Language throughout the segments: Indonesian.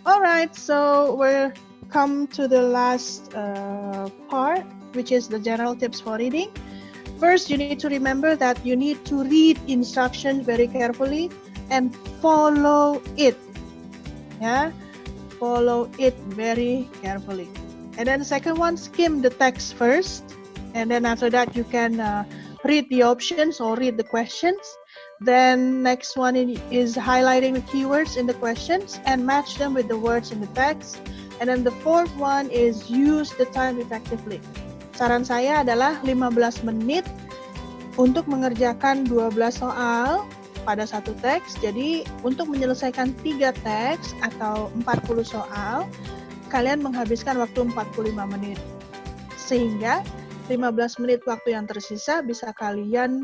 Alright, so we're come to the last part, which is the general tips for reading. First, you need to remember that you need to read instructions very carefully and follow it. Yeah, follow it very carefully. And then the second one, skim the text first, and then after that you can read the options or read the questions. Then next one is highlighting the keywords in the questions and match them with the words in the text. And then the fourth one is use the time effectively. Saran saya adalah 15 menit untuk mengerjakan 12 soal pada satu teks. Jadi untuk menyelesaikan 3 teks atau 40 soal, kalian menghabiskan waktu 45 menit. Sehingga 15 menit waktu yang tersisa bisa kalian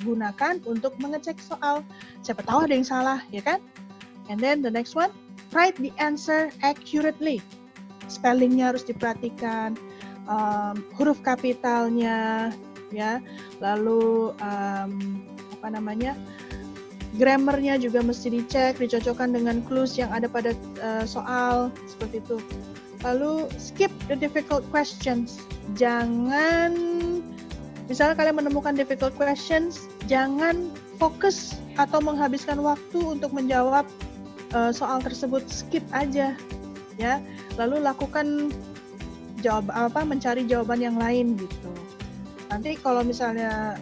gunakan untuk mengecek soal. Siapa tahu ada yang salah, ya kan? And then the next one, write the answer accurately. Spellingnya harus diperhatikan, huruf kapitalnya, ya. Lalu grammarnya juga mesti dicek, dicocokkan dengan clues yang ada pada soal, seperti itu. Lalu skip the difficult questions. Jangan, misalnya kalian menemukan difficult questions, jangan fokus atau menghabiskan waktu untuk menjawab soal tersebut, skip aja, ya. Lalu lakukan mencari jawaban yang lain gitu. Nanti kalau misalnya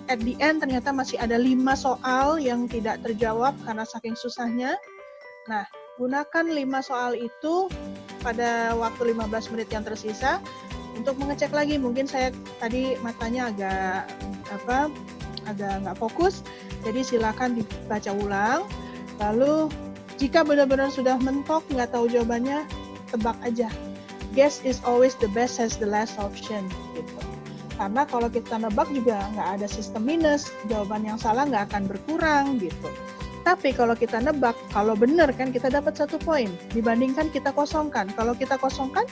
at the end ternyata masih ada 5 soal yang tidak terjawab karena saking susahnya, nah gunakan 5 soal itu pada waktu 15 menit yang tersisa untuk mengecek lagi. Mungkin saya tadi matanya agak nggak fokus, jadi silakan dibaca ulang. Lalu jika benar-benar sudah mentok nggak tahu jawabannya, tebak aja. Guess is always the best as the last option gitu. Karena kalau kita nebak juga nggak ada sistem minus, jawaban yang salah nggak akan berkurang gitu. Tapi kalau kita nebak, kalau benar kan kita dapat 1 poin dibandingkan kita kosongkan. Kalau kita kosongkan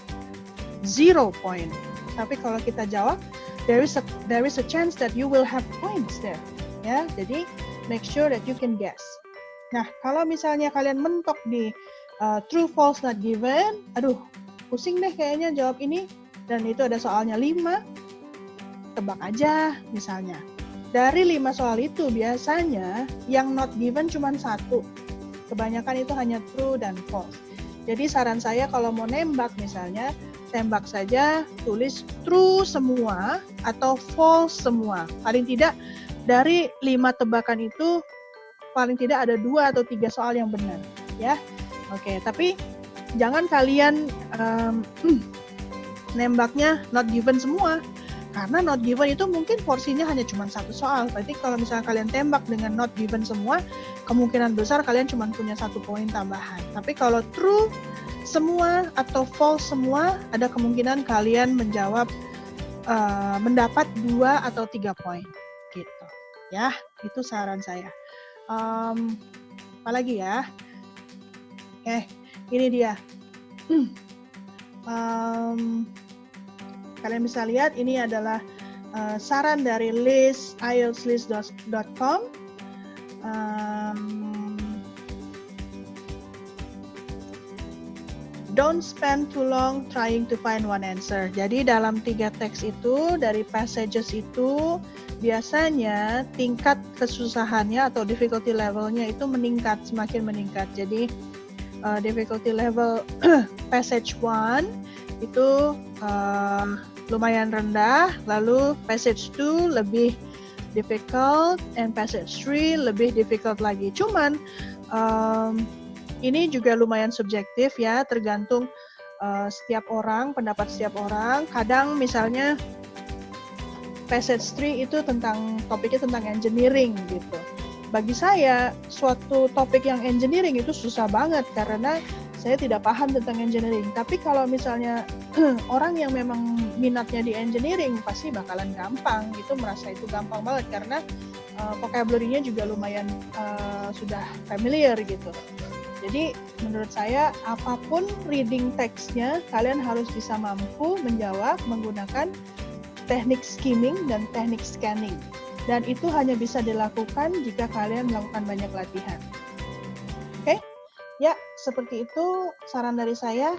0 point. Tapi kalau kita jawab, there is a chance that you will have points there. Ya, jadi make sure that you can guess. Nah, kalau misalnya kalian mentok di true, false, not given, aduh, pusing deh kayaknya jawab ini, dan itu ada soalnya 5, tebak aja misalnya. Dari 5 soal itu biasanya yang not given cuma 1. Kebanyakan itu hanya true dan false. Jadi saran saya kalau mau nembak misalnya, tembak saja, tulis true semua atau false semua. Paling tidak dari 5 tebakan itu, paling tidak ada 2 atau 3 soal yang benar, ya. Oke, tapi jangan kalian nembaknya not given semua. Karena not given itu mungkin porsinya hanya cuma 1 soal. Berarti kalau misalnya kalian tembak dengan not given semua, kemungkinan besar kalian cuma punya 1 poin tambahan. Tapi kalau true semua atau false semua, ada kemungkinan kalian menjawab mendapat 2 atau 3 poin gitu. Ya, itu saran saya. Apalagi ya? Ini dia. Kalian bisa lihat ini adalah saran dari Liz, IELTSList.com. Don't spend too long trying to find one answer. Jadi dalam 3 teks itu, dari passages itu, biasanya tingkat kesusahannya atau difficulty levelnya itu meningkat, semakin meningkat. Jadi difficulty level passage 1 itu lumayan rendah, lalu passage 2 lebih difficult, and passage 3 lebih difficult lagi. Cuman ini juga lumayan subjektif ya, tergantung setiap orang, pendapat setiap orang. Kadang misalnya passage 3 itu topiknya tentang engineering gitu. Bagi saya, suatu topik yang engineering itu susah banget karena saya tidak paham tentang engineering. Tapi kalau misalnya orang yang memang minatnya di engineering pasti bakalan gampang, gitu, merasa itu gampang banget karena vocabulary-nya juga lumayan sudah familiar gitu. Jadi menurut saya apapun reading text-nya, kalian harus bisa mampu menjawab menggunakan teknik skimming dan teknik scanning. Dan itu hanya bisa dilakukan jika kalian melakukan banyak latihan. Oke? Ya, seperti itu saran dari saya.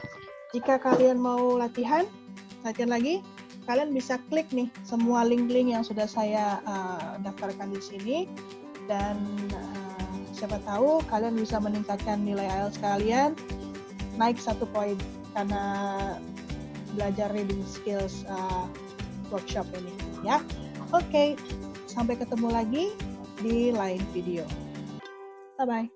Jika kalian mau latihan lagi, kalian bisa klik nih semua link-link yang sudah saya daftarkan di sini, dan siapa tahu kalian bisa meningkatkan nilai IELTS kalian naik 1 poin karena belajar reading skills workshop ini ya. Oke, sampai ketemu lagi di lain video. Bye-bye.